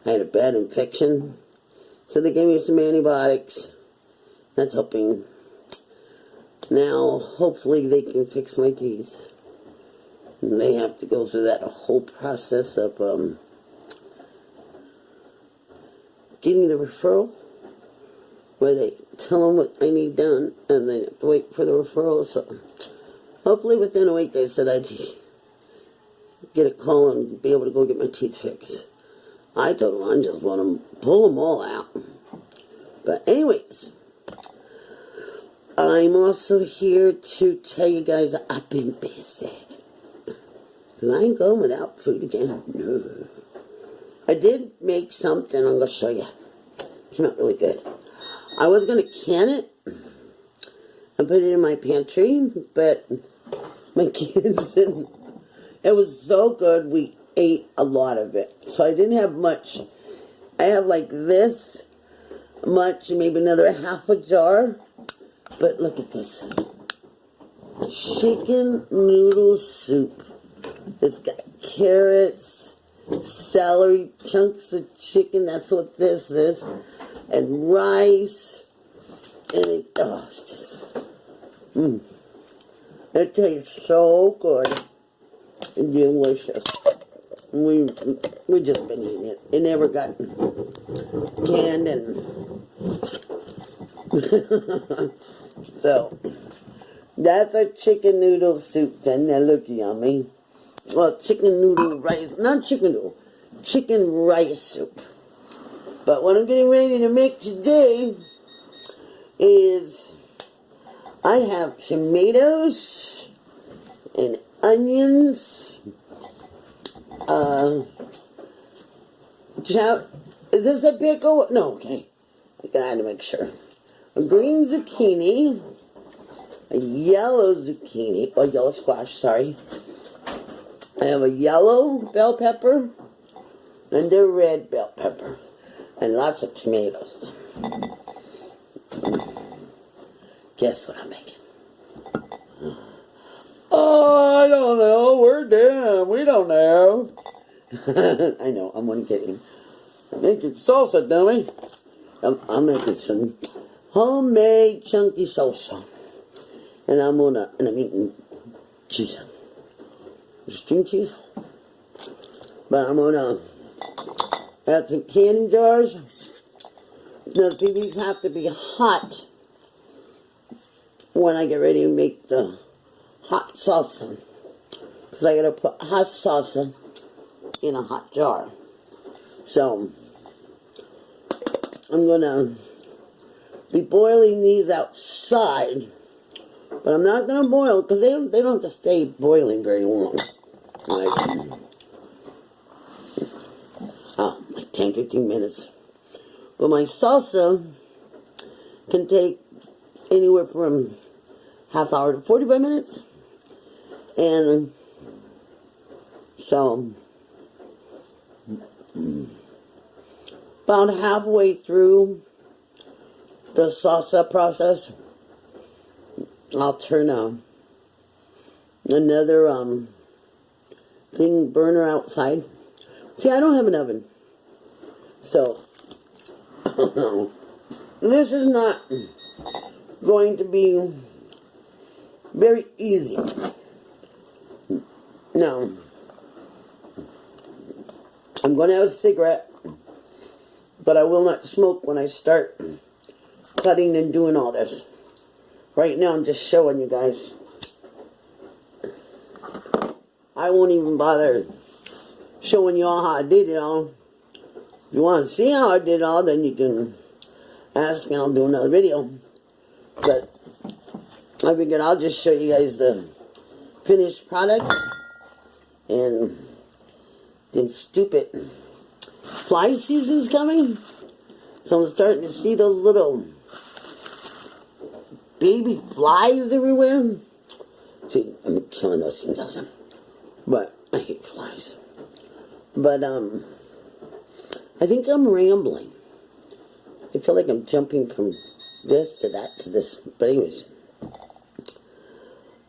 I had a bad infection, so they gave me some antibiotics. That's helping. Now, hopefully they can fix my teeth. And they have to go through that whole process of getting the referral, where they tell them what I need done, and they have to wait for the referral. So hopefully within a week, they said I'd get a call and be able to go get my teeth fixed. I told them I just want to pull them all out. But anyways, I'm also here to tell you guys I've been busy. Because I ain't going without food again. No. I did make something. I'm going to show you. It came out really good. I was going to can it and put it in my pantry, but my kids didn't. It was so good, we ate a lot of it. So I didn't have much. I have like this much, maybe another half a jar. But look at this. Chicken noodle soup. It's got carrots, celery, chunks of chicken. That's what this is. And rice. And it's just, it tastes so good and delicious. We just been eating it. It never got canned and so that's our chicken noodle soup. Then they look yummy. Well, chicken noodle rice, not chicken noodle, chicken rice soup. But what I'm getting ready to make today is I have tomatoes and onions. Is this a pickle? No, okay. I gotta make sure. A green zucchini, a yellow zucchini, or yellow squash, sorry. I have a yellow bell pepper and a red bell pepper. And lots of tomatoes. Guess what I'm making? Oh, I don't know. We're dumb. We don't know. I know. I'm only kidding. I'm making salsa, dummy. I'm making some homemade chunky salsa. And I'm eating cheese. String cheese. But I'm gonna add some canning jars. Now, see, these have to be hot when I get ready to make the hot salsa. Because I gotta put hot salsa in a hot jar. So, I'm gonna be boiling these outside. But I'm not gonna boil, because they don't have to stay boiling very long. Like 10-15 minutes. But my salsa can take anywhere from half hour to 45 minutes. And so about halfway through the salsa process, I'll turn another thing burner outside. See, I don't have an oven. So, this is not going to be very easy. Now, I'm going to have a cigarette, but I will not smoke when I start cutting and doing all this. Right now, I'm just showing you guys. I won't even bother showing you all how I did it all. If you want to see how I did it all, then you can ask and I'll do another video. But I figured I'll just show you guys the finished product. And them stupid fly season's coming. So I'm starting to see those little baby flies everywhere. See, I'm killing those things out there. But I hate flies. But I think I'm rambling. I feel like I'm jumping from this to that to this. But anyways,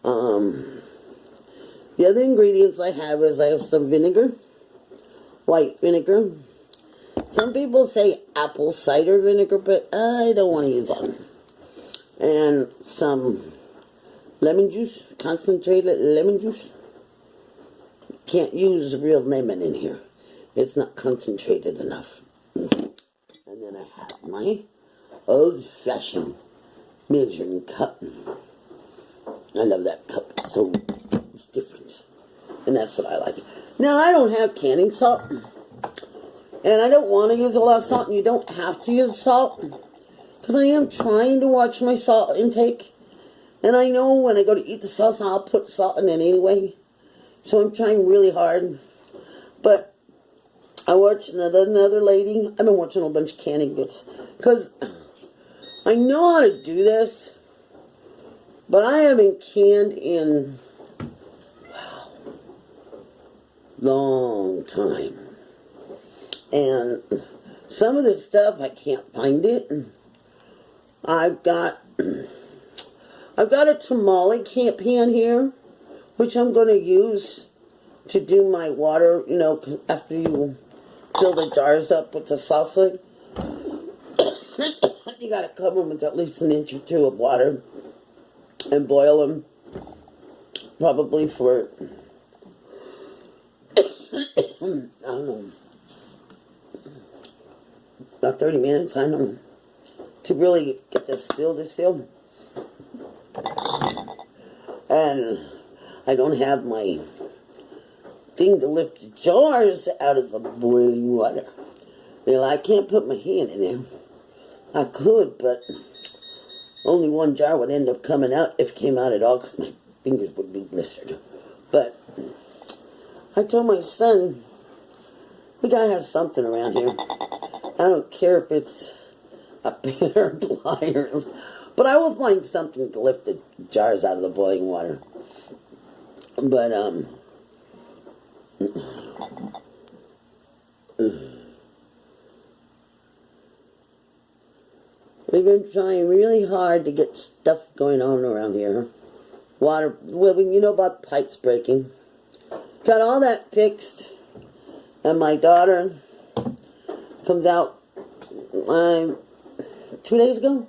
the other ingredients I have is I have some vinegar, white vinegar, Some people say apple cider vinegar, but I don't want to use that. And some lemon juice, concentrated lemon juice. Can't use real lemon in here. It's not concentrated enough. And then I have my old-fashioned measuring cup. I love that cup. So it's different. And that's what I like. Now, I don't have canning salt. And I don't want to use a lot of salt. And you don't have to use salt. Because I am trying to watch my salt intake. And I know when I go to eat the salsa, I'll put salt in it anyway. So I'm trying really hard. But I watched another lady. I've been watching a bunch of canning goods. Because I know how to do this. But I haven't canned in long time. And some of this stuff, I can't find it. I've got a tamale pan here, which I'm going to use to do my water, you know, after you fill the jars up with the salsa. You got to cover them with at least an inch or two of water and boil them probably for, I don't know, about 30 minutes, I don't know, to really get this sealed. And I don't have my thing to lift the jars out of the boiling water. You know, I can't put my hand in there. I could, but only one jar would end up coming out if it came out at all, because my fingers would be blistered. But I told my son, we gotta have something around here. I don't care if it's a pair of pliers, but I will find something to lift the jars out of the boiling water. But, we've been trying really hard to get stuff going on around here. Water, well, you know about the pipes breaking. Got all that fixed. And my daughter comes out 2 days ago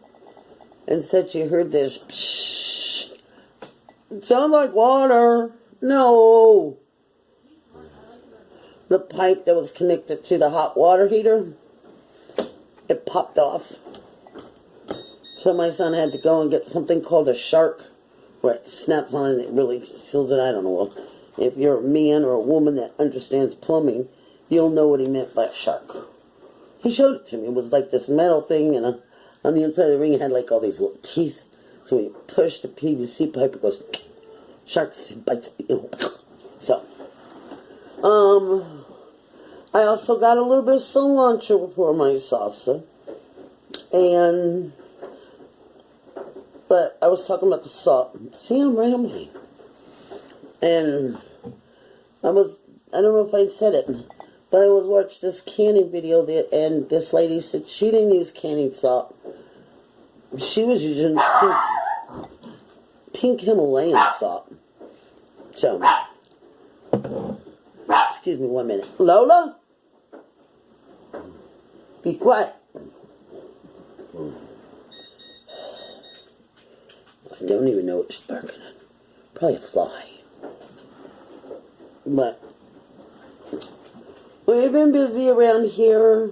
and said she heard this psh. It sounds like water. No. The pipe that was connected to the hot water heater, it popped off. So my son had to go and get something called a shark, where it snaps on it and it really seals it. I don't know. If you're a man or a woman that understands plumbing, you'll know what he meant by a shark. He showed it to me. It was like this metal thing, and on the inside of the ring it had like all these little teeth. So when you push the PVC pipe, it goes, sharks, bites, you know. So, I also got a little bit of cilantro for my salsa. But I was talking about the salt. See, I'm rambling. And I don't know if I said it, but I was watching this canning video, and this lady said she didn't use canning salt. She was using pink Himalayan salt. So, excuse me 1 minute. Lola? Be quiet. I don't even know what she's barking at. Probably a fly. But we've been busy around here.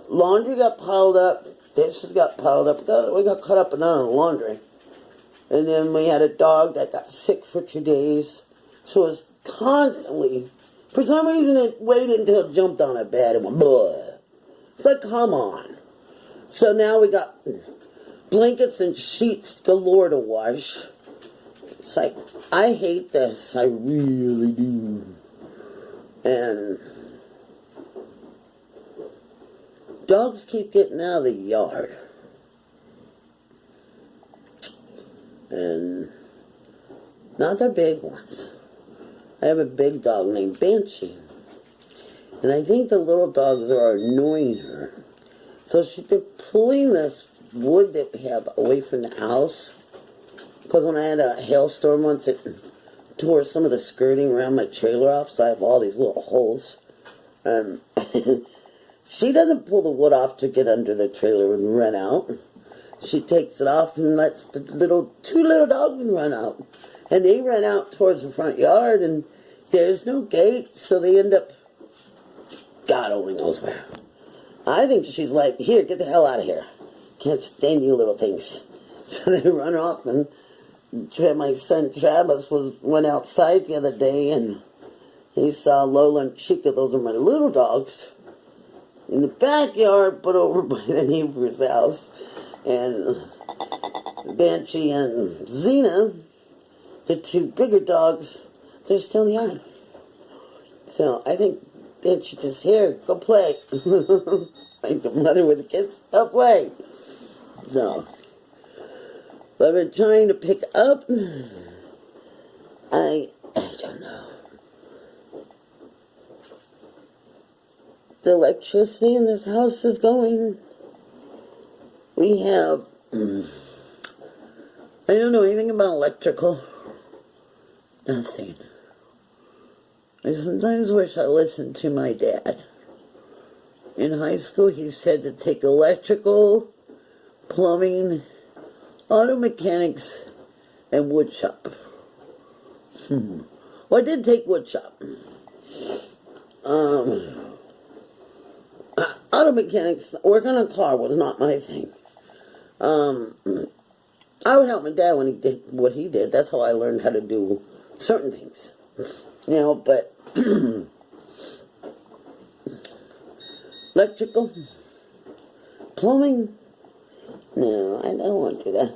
Laundry got piled up. Dishes got piled up. We got caught up in our laundry. And then we had a dog that got sick for 2 days. So it was constantly, for some reason it waited until it jumped on a bed and went, bleh. It's like, come on. So now we got blankets and sheets galore to wash. It's like, I hate this. I really do. And dogs keep getting out of the yard. And not the big ones. I have a big dog named Banshee. And I think the little dogs are annoying her. So she's been pulling this wood that we have away from the house. Because when I had a hailstorm once, it tore some of the skirting around my trailer off, so I have all these little holes. And she doesn't pull the wood off to get under the trailer and run out. She takes it off and lets the two little dogs run out. And they run out towards the front yard, and there's no gate, so they end up, God only knows where. I think she's like, here, get the hell out of here. Can't stand you little things. So they run off, and my son Travis went outside the other day, and he saw Lola and Chica, those are my little dogs, in the backyard, put over by the neighbor's house. And Banshee and Xena, the two bigger dogs, they're still in the yard. So I think Banshee just, here, go play. Like the mother with the kids, go play. So I've been trying to pick up, I don't know. The electricity in this house is going. We have, I don't know anything about electrical. Nothing. I sometimes wish I listened to my dad. In high school, he said to take electrical, plumbing, auto mechanics, and wood shop. Well, I did take wood shop. Auto mechanics, working on a car was not my thing. I would help my dad when he did what he did. That's how I learned how to do certain things. You know, but electrical, plumbing, no, I don't want to do that.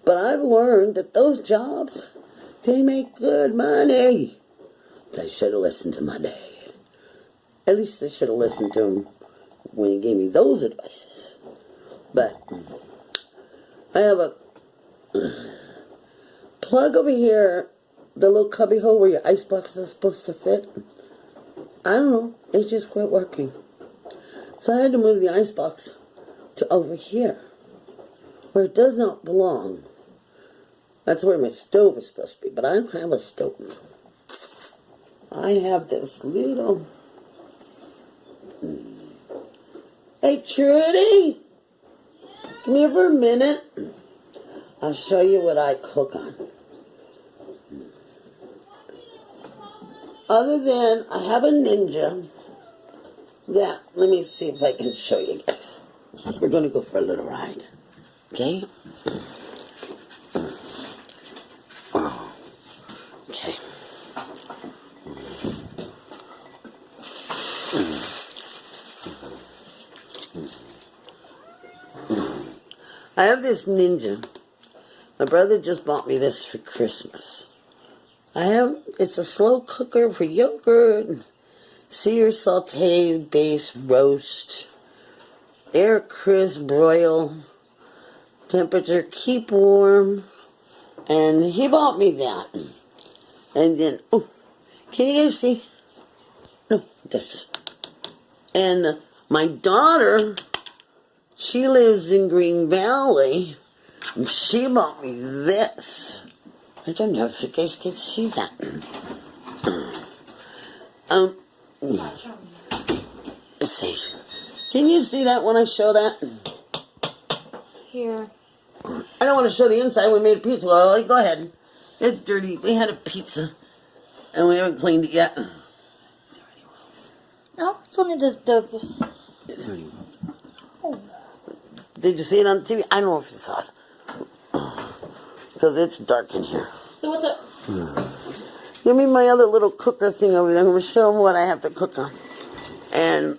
But I've learned that those jobs, they make good money. I should have listened to my dad. At least I should have listened to him when he gave me those advices. But I have a plug over here, the little cubby hole where your icebox is supposed to fit. I don't know, it just quit working. So I had to move the icebox to over here, where it does not belong. That's where my stove is supposed to be, but I don't have a stove. I have this little... Hey, Trudy! Come here for a minute. I'll show you what I cook on. Other than, I have a Ninja that, let me see if I can show you guys. We're going to go for a little ride. Okay? Okay. I have this Ninja. My brother just bought me this for Christmas. It's a slow cooker for yogurt, sear, saute, base, roast, air, crisp, broil, temperature, keep warm. And he bought me that. And then, oh, can you guys see? No, this. And my daughter, she lives in Green Valley, and she bought me this. I don't know if you guys can see that. Let's see. Can you see that when I show that? Here. I don't want to show the inside. We made a pizza. Well, go ahead. It's dirty. We had a pizza, and we haven't cleaned it yet. No, it's only the It's already... Oh. Did you see it on TV? I don't know if you saw it. Because it's dark in here. So what's up? Give me my other little cooker thing over there. I'm going to show them what I have to cook on. And...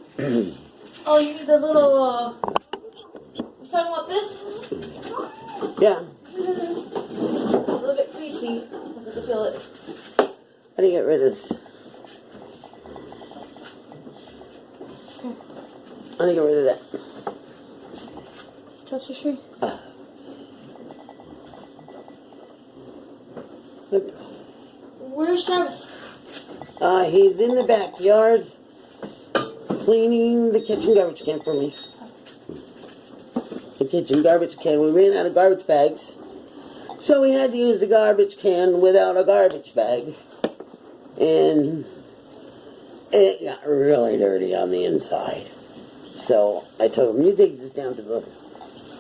Oh, you need the little, you talking about this? Yeah. A little bit greasy. I have to feel it. How do you get rid of this? How do you get rid of that? Touch the tree. Where's Travis? He's in the backyard cleaning the kitchen garbage can for me. The kitchen garbage can. We ran out of garbage bags, so we had to use the garbage can without a garbage bag. and it got really dirty on the inside. So I told him, you take this down to the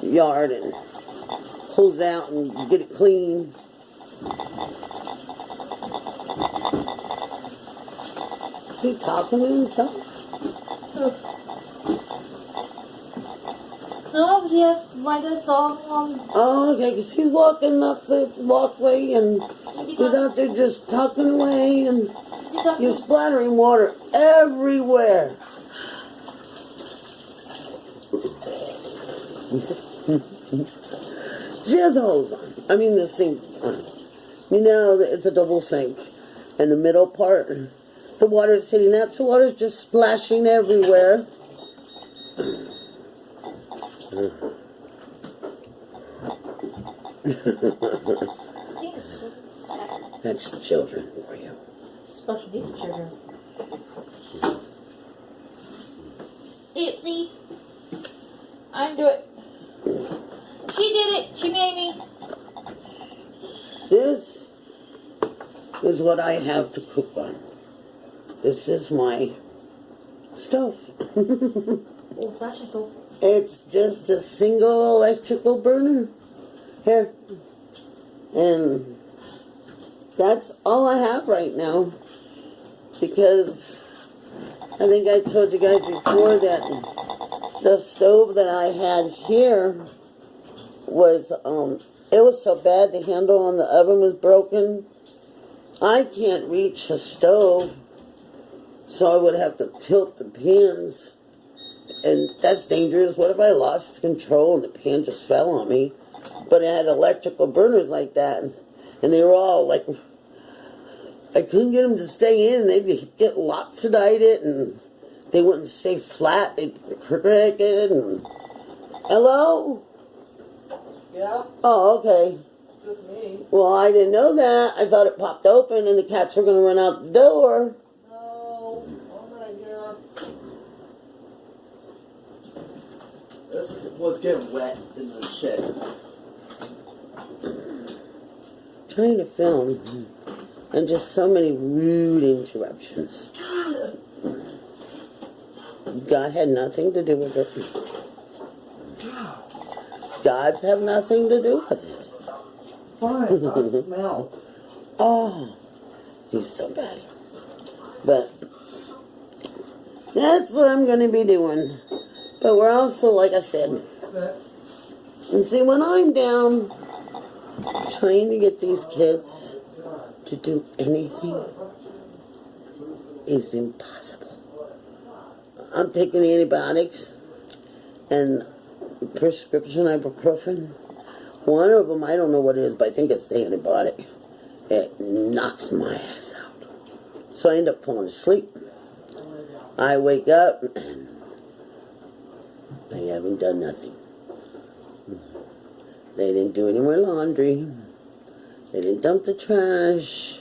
yard and hose it out and get it clean. He talking to himself? No, he has like a song on. Oh, okay, because he's walking up the walkway and he's out there just talking away and you're splattering water everywhere. She has the hose on. I mean the sink on. You know, it's a double sink. And the middle part, the water is hitting that, so water's just splashing everywhere. That's children for you. Special needs children. Oopsie. I didn't do it. She did it. She made me. This is what I have to cook on. This is my stove. Old fashioned stove. It's just a single electrical burner. Here. And that's all I have right now. Because I think I told you guys before that the stove that I had here was, it was so bad the handle on the oven was broken. I can't reach a stove, so I would have to tilt the pins. And that's dangerous. What if I lost control and the pan just fell on me? But it had electrical burners like that. And they were all like, I couldn't get them to stay in. They'd get lopsided and they wouldn't stay flat. They'd crooked and... Hello? Yeah? Oh, okay. Just me. Well, I didn't know that. I thought it popped open and the cats were going to run out the door. No, I'm right here. This was getting wet in the shed. Trying to film. And just so many rude interruptions. God had nothing to do with it. Gods have nothing to do with it. Fine, God smells. Oh, he's so bad. But that's what I'm going to be doing. But we're also, like I said, and see, when I'm down trying to get these kids to do anything is impossible. I'm taking antibiotics and prescription ibuprofen. One of them, I don't know what it is, but I think it's the antibiotic. It knocks my ass out. So I end up falling asleep. I wake up and they haven't done nothing. They didn't do any more laundry. They didn't dump the trash.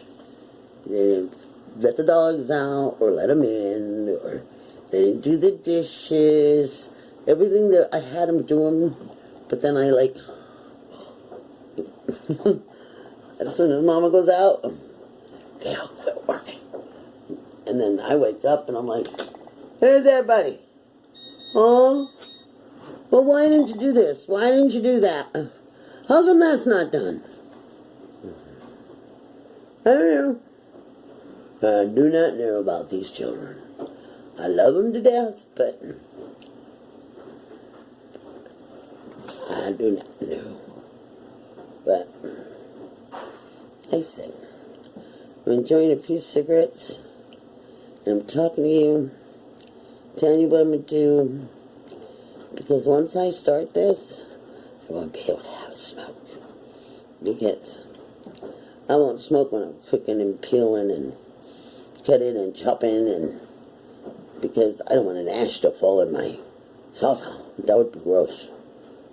They didn't let the dogs out or let them in. Or they didn't do the dishes. Everything that I had them doing. But then I like... as soon as Mama goes out, they all quit working. And then I wake up and I'm like, "Here's everybody. Oh, well, why didn't you do this? Why didn't you do that? How come that's not done?" I don't know. I do not know about these children. I love them to death, but I do not know. But I said, I'm enjoying a few cigarettes, and I'm talking to you, telling you what I'm going to do, because once I start this, I won't be able to have a smoke, because I won't smoke when I'm cooking and peeling and cutting and chopping, and because I don't want an ash to fall in my salsa. That would be gross.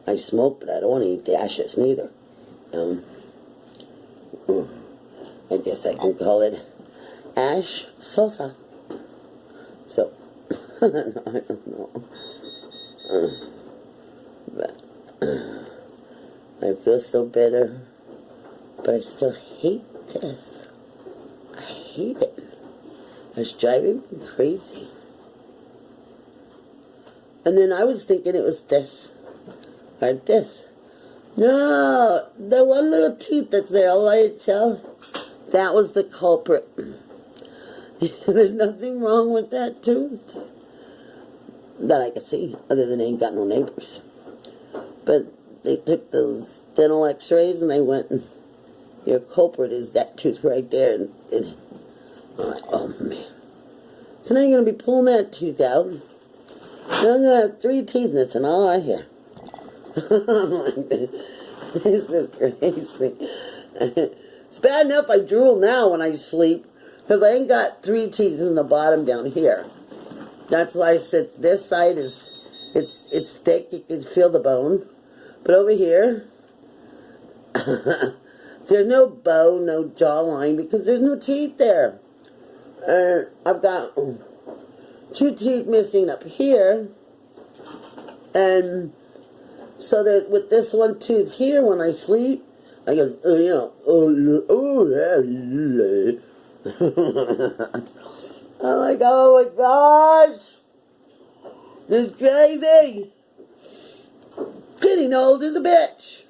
I smoke, but I don't want to eat the ashes neither. I guess I can call it ash salsa. So, I don't know. But I feel so better. But I still hate this. I hate it. It's driving me crazy. And then I was thinking it was this. Or this. No, the one little tooth that's there, all I could tell, that was the culprit. There's nothing wrong with that tooth that I could see, other than I ain't got no neighbors. But they took those dental x-rays and they went, and your culprit is that tooth right there. And I'm like, oh man. So now you're going to be pulling that tooth out. Now I'm going to have 3 teeth missing, all right here. I'm like, this is crazy. It's bad enough I drool now when I sleep, because I ain't got 3 teeth in the bottom down here. That's why I said this side is, it's thick, you can feel the bone. But over here, there's no bone, no jawline, because there's no teeth there. I've got 2 teeth missing up here, and so that with this one tooth here, when I sleep, I go, I'm like, oh my gosh, this is crazy. Getting old is a bitch.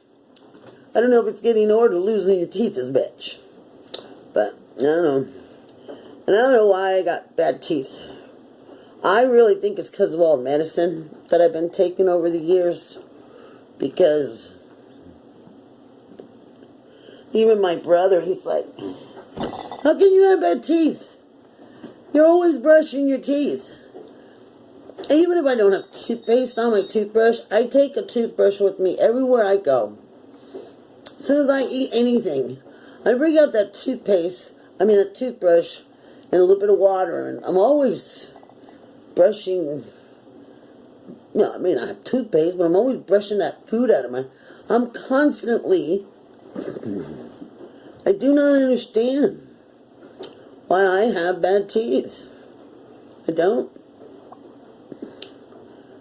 I don't know if it's getting old or losing your teeth is a bitch, but I don't know. And I don't know why I got bad teeth. I really think it's because of all the medicine that I've been taking over the years. Because even my brother, he's like, how can you have bad teeth? You're always brushing your teeth. Even if I don't have toothpaste on my toothbrush, I take a toothbrush with me everywhere I go. As soon as I eat anything, I bring out that a toothbrush, and a little bit of water, and I'm always brushing. I have toothpaste, but I'm always brushing that food out of my. I'm constantly. I do not understand why I have bad teeth. I don't.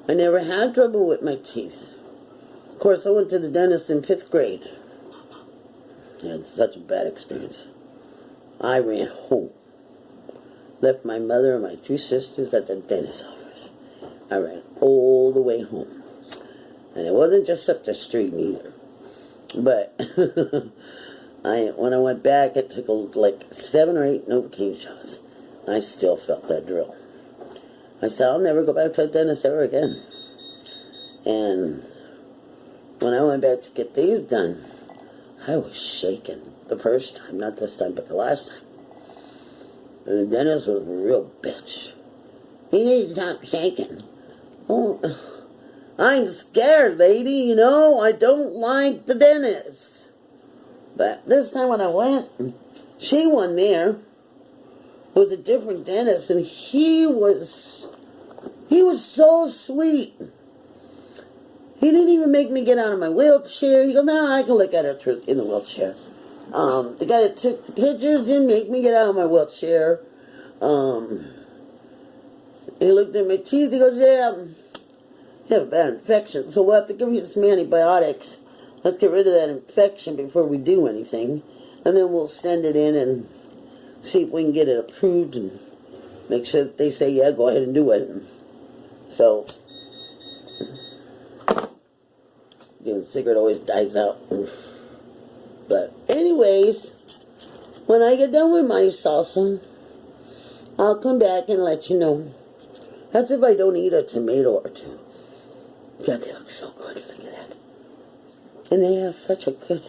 I never had trouble with my teeth. Of course, I went to the dentist in 5th grade. I had such a bad experience. I ran home. Left my mother and my 2 sisters at the dentist's office. I ran all the way home. And it wasn't just up the street either. But when I went back, it took like 7 or 8 Novocaine shots. I still felt that drill. I said, I'll never go back to a dentist ever again. And when I went back to get these done, I was shaking the first time. Not this time, but the last time. And the dentist was a real bitch. You need to stop shaking. Oh, I'm scared, lady, I don't like the dentist. But this time when I went, she wasn't there. It was a different dentist, and he was so sweet. He didn't even make me get out of my wheelchair. He goes, no, I can look at her in the wheelchair. The guy that took the pictures didn't make me get out of my wheelchair. He looked at my teeth. He goes, yeah, you have a bad infection, so we'll have to give you some antibiotics. Let's get rid of that infection before we do anything. And then we'll send it in and see if we can get it approved and make sure that they say, yeah, go ahead and do it. So, the cigarette always dies out. But anyways, when I get done with my salsa, I'll come back and let you know. That's if I don't eat a tomato or 2. God, they look so good. Look at that. And they have such a good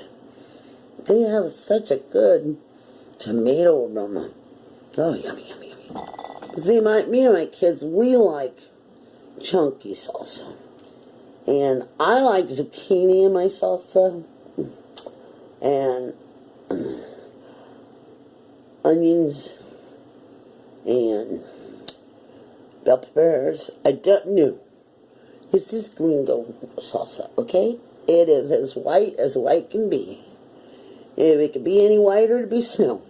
tomato aroma. Oh, yummy, yummy, yummy. See, me and my kids, we like chunky salsa. And I like zucchini in my salsa. And onions. And bell peppers. I don't know. This is gringo salsa, okay? It is as white can be. If it could be any whiter, it'd be snow.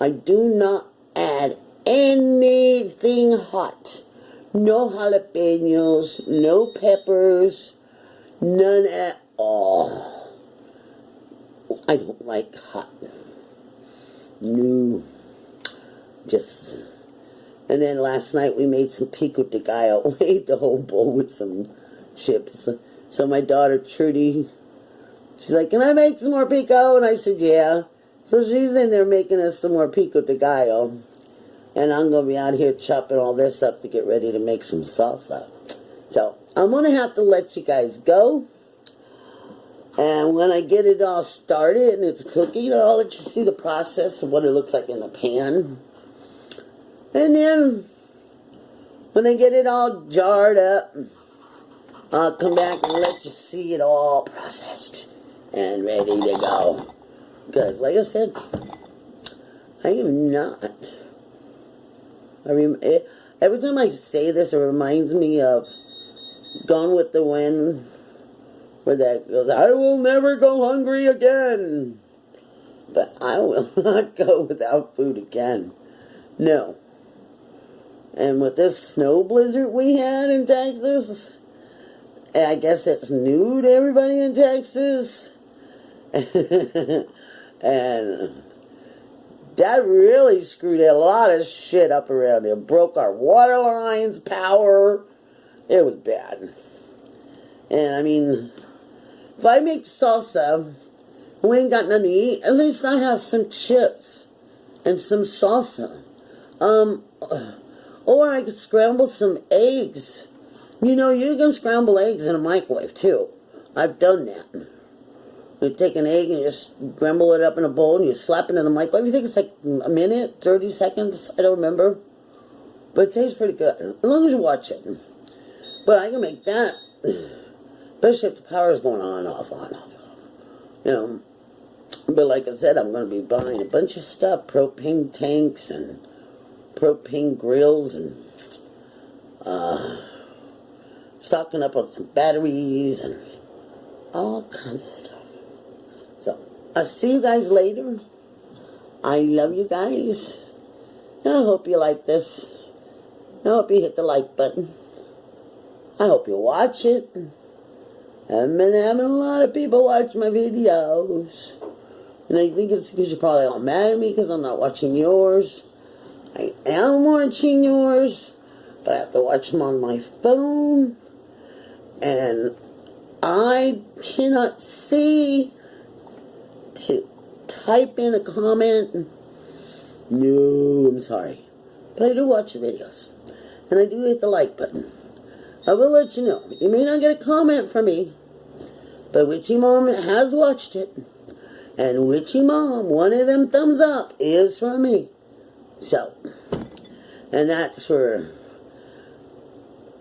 I do not add anything hot. No jalapenos, no peppers, none at all. I don't like hot. No. Just And then last night we made some pico de gallo. We ate the whole bowl with some chips. So my daughter Trudy, she's like, can I make some more pico? And I said, yeah. So she's in there making us some more pico de gallo. And I'm going to be out here chopping all this up to get ready to make some salsa. So I'm going to have to let you guys go. And when I get it all started and it's cooking, I'll let you see the process of what it looks like in the pan. And then when I get it all jarred up, I'll come back and let you see it all processed and ready to go. Because, like I said, I am not. Every time I say this, it reminds me of Gone with the Wind, where that goes, I will never go hungry again. But I will not go without food again. No. And with this snow blizzard we had in Texas, I guess it's new to everybody in Texas. And that really screwed a lot of shit up around here. Broke our water lines, power. It was bad. And I mean, if I make salsa, and we ain't got nothing to eat, at least I have some chips and some salsa. Or I could scramble some eggs. You know, you can scramble eggs in a microwave too. I've done that. You take an egg and you just scramble it up in a bowl and you slap it in the microwave. You think it's like a minute, 30 seconds, I don't remember. But it tastes pretty good, as long as you watch it. But I can make that, especially if the power's going on, off. You know, but like I said, I'm going to be buying a bunch of stuff, propane tanks and propane grills and stocking up on some batteries and all kinds of stuff. So, I'll see you guys later. I love you guys. And I hope you like this. I hope you hit the like button. I hope you watch it. I've been having a lot of people watch my videos. And I think it's because you're probably all mad at me because I'm not watching yours. I am watching yours, but I have to watch them on my phone. And I cannot see to type in a comment. No, I'm sorry. But I do watch your videos. And I do hit the like button. I will let you know. You may not get a comment from me, but Witchy Mom has watched it. And Witchy Mom, one of them thumbs up is from me. So, and that's for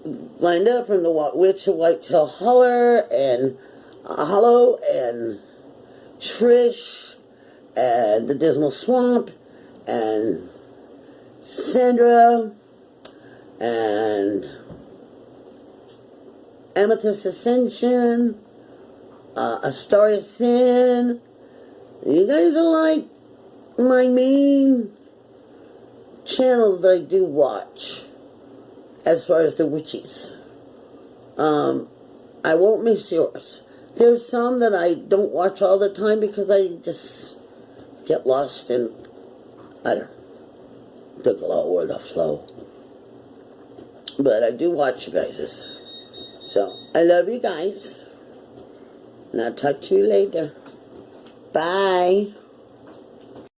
Glenda from the Witch of Whitetail Hollow and Trish and the Dismal Swamp and Sandra and Amethyst Ascension, Astoria Sin. You guys are like my main channels that I do watch as far as the witches. I won't miss yours. There's some that I don't watch all the time because I just get lost in, I don't know, the glow or the flow. But I do watch you guys'. So, I love you guys. And I'll talk to you later. Bye.